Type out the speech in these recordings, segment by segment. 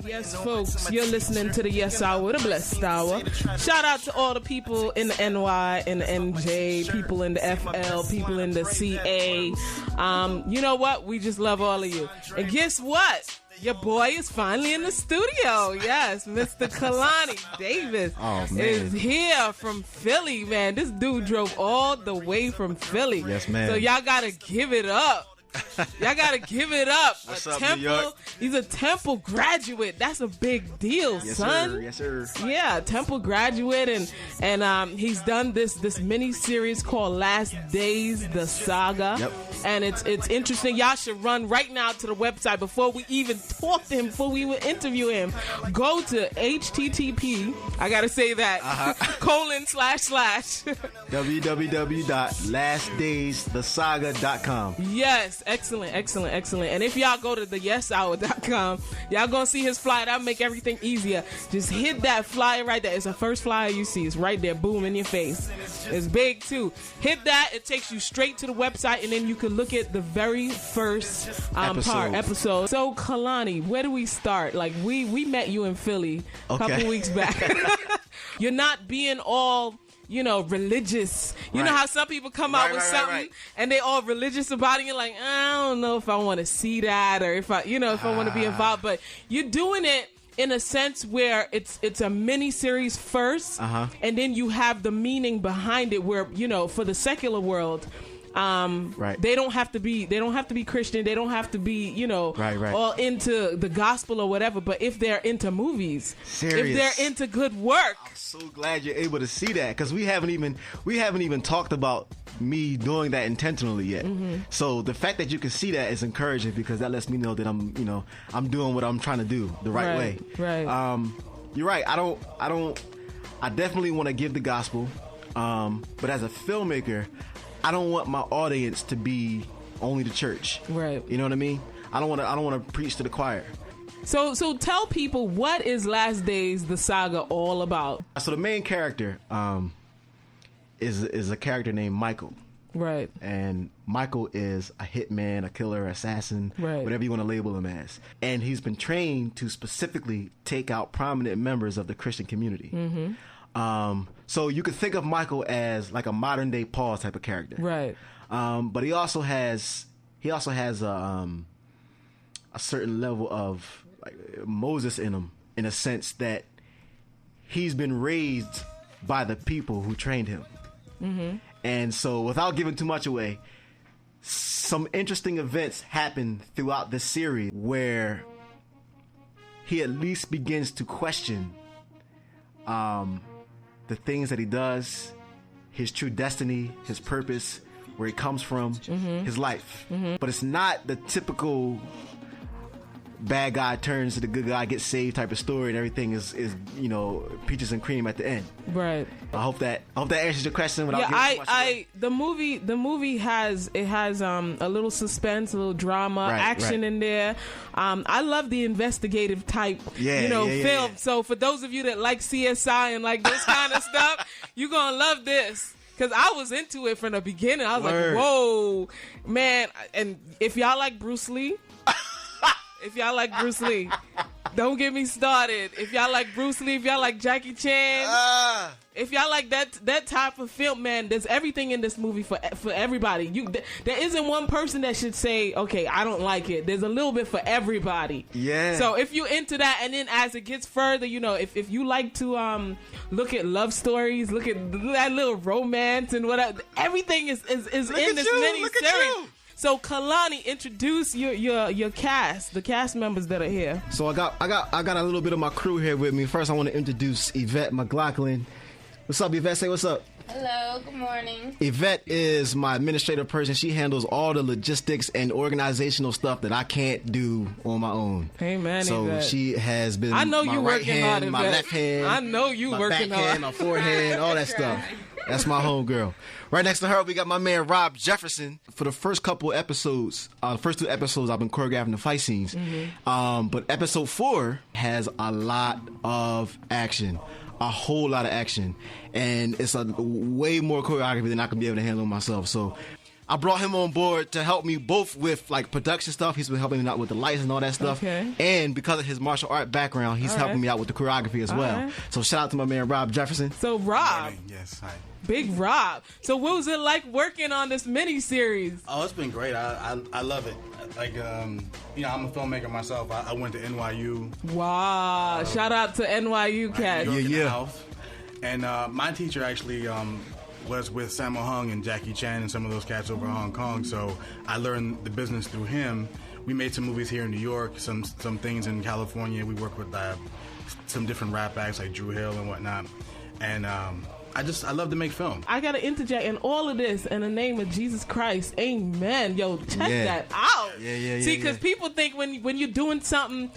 Yes, folks, you're listening to the Yes Hour, the Blessed Hour. Shout out to all the people in the NY, in the NJ, people in the FL, people in the CA. You know what? We just love all of you. And guess what? Your boy is finally in the studio. Yes, Mr. Kaloni Davis is here from Philly, man. This dude drove all the way from Philly. Yes, man. So y'all got to give it up. Y'all gotta give it up. What's up, New York? He's a Temple graduate. That's a big deal, yes, son. Sir. Yes, sir. Yeah, Temple graduate, and he's done this mini series called Last Days, the Saga. Yep. And it's interesting. Y'all should run right now to the website before we even talk to him, before we even interview him. Go to http. I gotta say that / www.lastdaysthesaga.com. Yes. Excellent. And if y'all go to the yeshour.com, y'all gonna see his flyer. That'll make everything easier. Just hit that flyer right there. It's the first flyer you see. It's right there. Boom, in your face. It's big too. Hit that. It takes you straight to the website, and then you can look at the very first episode. So, Kaloni, where do we start? Like, we met you in Philly a couple weeks back. You're not being all... religious. You know how some people come out with something and they all religious about it. You're like, I don't know if I want to see that or if I want to be involved. But you're doing it in a sense where it's a mini series first, and then you have the meaning behind it. Where for the secular world. They don't have to be Christian. They don't have to be, all into the gospel or whatever. But if they're into movies, if they're into good work, I'm so glad you're able to see that, because we haven't even talked about me doing that intentionally yet. So the fact that you can see that is encouraging, because that lets me know that I'm doing what I'm trying to do the right way. Right. You're right. I definitely want to give the gospel, but as a filmmaker, I don't want my audience to be only the church. Right. You know what I mean? I don't want to preach to the choir. So tell people, what is Last Days, the Saga all about? So the main character is a character named Michael. Right. And Michael is a hitman, a killer, assassin, whatever you want to label him as. And he's been trained to specifically take out prominent members of the Christian community. So you could think of Michael as like a modern day Paul type of character, right? But he also has a certain level of like Moses in him, in a sense that he's been raised by the people who trained him. And so, without giving too much away, some interesting events happen throughout this series where he at least begins to question the things that he does, his true destiny, his purpose, where he comes from, his life. But it's not the typical bad guy turns to the good guy, gets saved type of story, and everything is peaches and cream at the end. Right. I hope that answers your question. Without giving too much away. The movie has a little suspense, a little drama, action in there. I love the investigative type, film. So for those of you that like CSI and like this kind of stuff, you're gonna love this. Because I was into it from the beginning. I was like, whoa, man. And if y'all like Bruce Lee, don't get me started. If y'all like Bruce Lee, if y'all like Jackie Chan, if y'all like that type of film, man, there's everything in this movie for everybody. There isn't one person that should say, okay, I don't like it. There's a little bit for everybody. Yeah. So if you're into that, and then as it gets further, if you like to look at love stories, look at that little romance and whatever, everything is in this mini series. So Kaloni, introduce your cast, the cast members that are here. So I got a little bit of my crew here with me. First, I want to introduce Yvette McLaughlin. What's up, Yvette? Say what's up. Hello, good morning. Yvette is my administrative person. She handles all the logistics and organizational stuff that I can't do on my own. Amen. So Yvette, she has been I know my you right working hand, hard, my Yvette. left hand, I know you my working back hard. hand, my forehand, all that stuff. That's my homegirl. Right next to her, we got my man Rob Jefferson. For the first couple episodes, the first 2 episodes, I've been choreographing the fight scenes. But episode 4 has a lot of action. A whole lot of action. And it's a way more choreography than I can be able to handle myself. So I brought him on board to help me both with like production stuff. He's been helping me out with the lights and all that stuff. Okay. And because of his martial art background, he's helping me out with the choreography as well. Right. So shout out to my man Rob Jefferson. So Rob, Yes, hi. Big Rob. So what was it like working on this mini-series? Oh, it's been great. I love it. Like, I'm a filmmaker myself. I went to NYU. Wow. Shout out to NYU cats. Yeah. And my teacher actually was with Sammo Hung and Jackie Chan and some of those cats over in Hong Kong. So I learned the business through him. We made some movies here in New York, some things in California. We worked with some different rap acts like Drew Hill and whatnot. And I love to make film. I gotta interject in all of this in the name of Jesus Christ. Amen. Yo, check that out. Yeah. See, because people think when you're doing something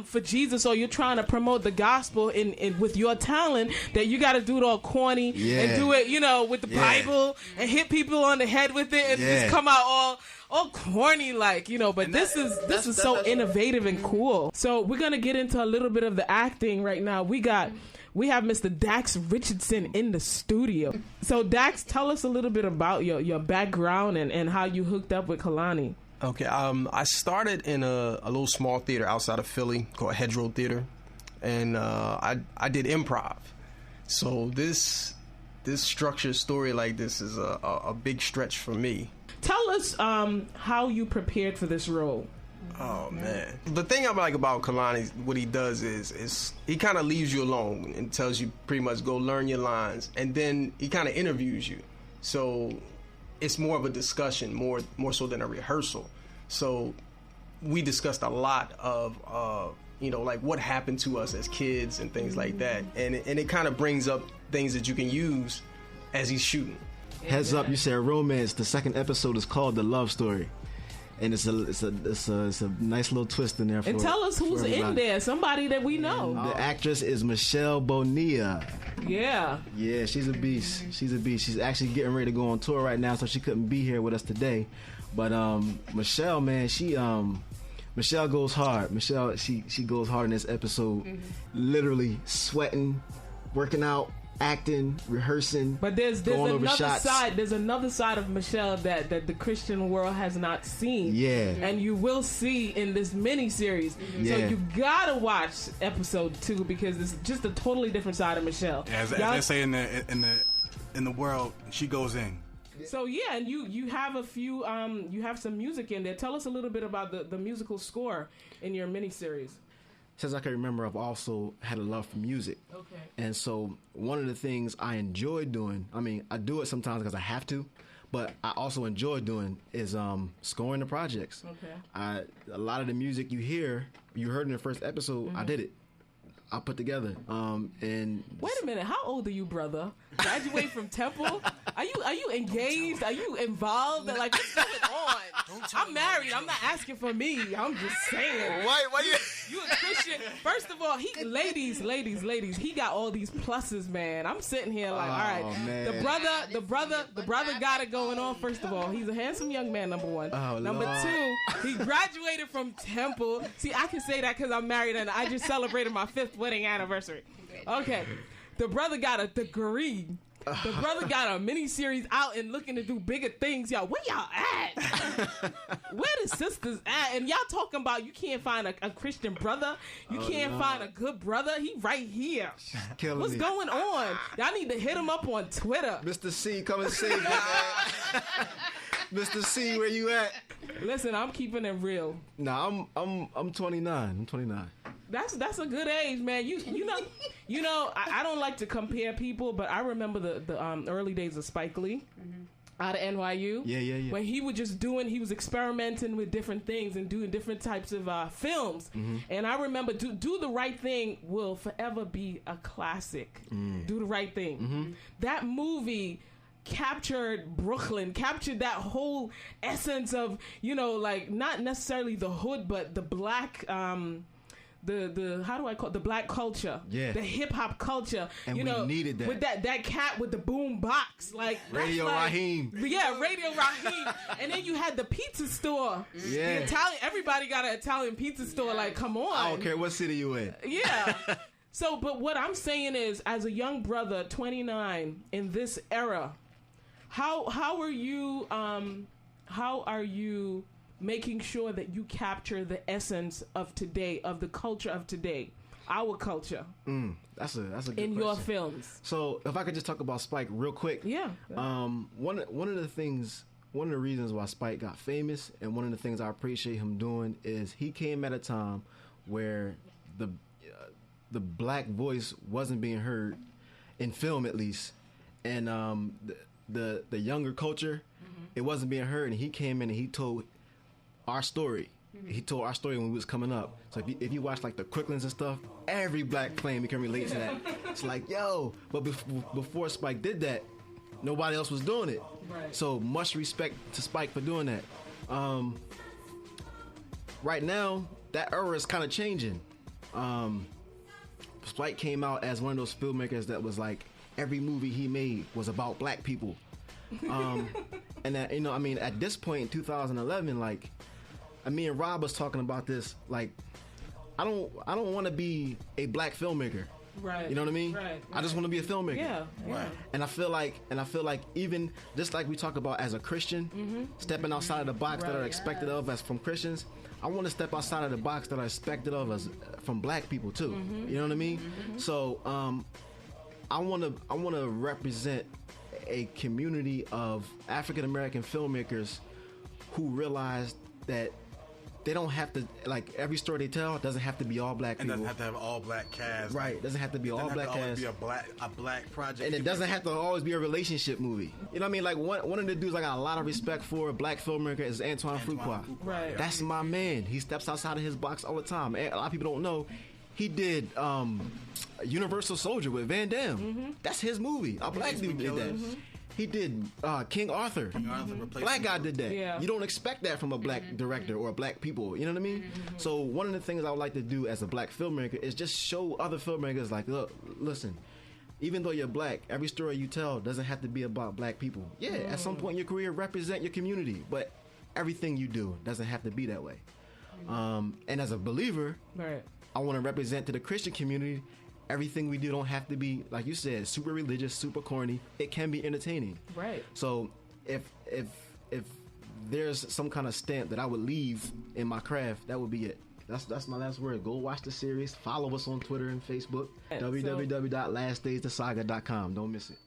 for Jesus or you're trying to promote the gospel in with your talent that you got to do it all corny and do it, with the Bible and hit people on the head with it and just come out all corny like, but this is so innovative and cool. So we're gonna get into a little bit of the acting right now. We have Mr. Dax Richardson in the studio. So Dax, tell us a little bit about your background and how you hooked up with Kaloni. Okay, I started in a little small theater outside of Philly called Hedgerow Theater, and I did improv. So this structured story like this is a big stretch for me. Tell us how you prepared for this role. Oh man, the thing I like about Kaloni, what he does is he kind of leaves you alone and tells you pretty much go learn your lines, and then he kind of interviews you. So it's more of a discussion, more so than a rehearsal. So we discussed a lot of like what happened to us as kids and things like that, and it kind of brings up things that you can use as he's shooting. Heads up, you said romance. The second episode is called The Love Story. And it's a nice little twist in there. And tell us who's in there. Somebody that we know. The actress is Michelle Bonilla. Yeah. Yeah, she's a beast. She's actually getting ready to go on tour right now, so she couldn't be here with us today. But Michelle, man, Michelle goes hard. Michelle, she goes hard in this episode. Literally sweating, working out, acting, rehearsing. But there's another shots. side. There's another side of Michelle that the Christian world has not seen. Yeah. And you will see in this mini series. Yeah. So you gotta watch episode 2 because it's just a totally different side of Michelle. Yeah, as they say in the world, she goes in. So yeah, and you have a few you have some music in there. Tell us a little bit about the musical score in your mini series. Since I can remember, I've also had a love for music. Okay. And so one of the things I enjoy doing, I do it sometimes because I have to, but I also enjoy doing is scoring the projects. Okay. A lot of the music you heard in the first episode, I did it. I put together. And wait a minute, how old are you, brother? Graduate from Temple? Are you engaged? Are you involved? Like, what's going on? I'm married. I'm not asking for me. I'm just saying. Why you a Christian? First of all, ladies, he got all these pluses, man. I'm sitting here like, all right, man. the brother got it going on. First of all, he's a handsome young man. Number one. Number Lord. 2, he graduated from Temple. See, I can say that because I'm married and I just celebrated my 5th wedding anniversary. Okay, the brother got a degree. The brother got a mini series out and looking to do bigger things. Y'all, where y'all at? Where the sisters at? And y'all talking about you can't find a Christian brother. You can't find a good brother. He right here. What's going on? Y'all need to hit him up on Twitter. Mr. C, come and save me, man. Mr. C, where you at? Listen, I'm keeping it real. Nah, I'm 29. I'm 29. That's a good age, man. You know I don't like to compare people, but I remember the early days of Spike Lee out of NYU. Yeah. When he was experimenting with different things and doing different types of films. And I remember Do the Right Thing will forever be a classic. Do the Right Thing. That movie captured Brooklyn, captured that whole essence of, like not necessarily the hood, but the black the how do I call it? The black culture, the hip hop culture, and we needed that with that cat with the boom box, like Radio Raheem, Radio Raheem, and then you had the pizza store, the Italian. Everybody got an Italian pizza store. Like, come on, I don't care what city you in. Yeah. So, but what I'm saying is, as a young brother, 29, in this era, How are you making sure that you capture the essence of today, of the culture of today, our culture? That's a good in question. your films. So if I could just talk about Spike real quick. Yeah. One of the reasons why Spike got famous, and one of the things I appreciate him doing, is he came at a time where the black voice wasn't being heard in film, at least, and the younger culture, it wasn't being heard, and he came in and he told our story. He told our story when we was coming up. So if you watch like the Crooklyn's and stuff, every black flame can relate to that. It's like, yo, but before Spike did that, nobody else was doing it. Right. So much respect to Spike for doing that. Right now, that era is kind of changing. Spike came out as one of those filmmakers that was like, every movie he made was about black people. And that, you know, I mean, at this point in 2011, like, me and Rob was talking about this. Like, I don't want to be a black filmmaker. Right. You know what I mean? Right. I just want to be a filmmaker. Yeah. Right. And I feel like even just like we talk about as a Christian, stepping outside of the box that are expected of us from Christians, I want to step outside of the box that are expected of us from black people too. You know what I mean? So I want to represent a community of African American filmmakers who realize that they don't have to, like, every story they tell doesn't have to be all black people. And doesn't have to have all black cast. Right, doesn't have to be all black cast. Be a black project. And it doesn't have to always be a relationship movie. You know what I mean? Like, one of the dudes I got a lot of respect for, a black filmmaker, is Antoine Fuqua. Right. That's my man. He steps outside of his box all the time. A lot of people don't know. He did Universal Soldier with Van Damme. That's his movie. A black dude did that. He did King Arthur. Black guy did that. Yeah. You don't expect that from a black director or black people. You know what I mean? So one of the things I would like to do as a black filmmaker is just show other filmmakers, like, look, listen, even though you're black, every story you tell doesn't have to be about black people. Yeah, at some point in your career, represent your community, but everything you do doesn't have to be that way. And as a believer, Right. I want to represent to the Christian community, everything we do don't have to be, like you said, super religious, super corny. It can be entertaining. Right. So if there's some kind of stamp that I would leave in my craft, that would be it. That's my last word. Go watch the series. Follow us on Twitter and Facebook. So- www.lastdaysthesaga.com. Don't miss it.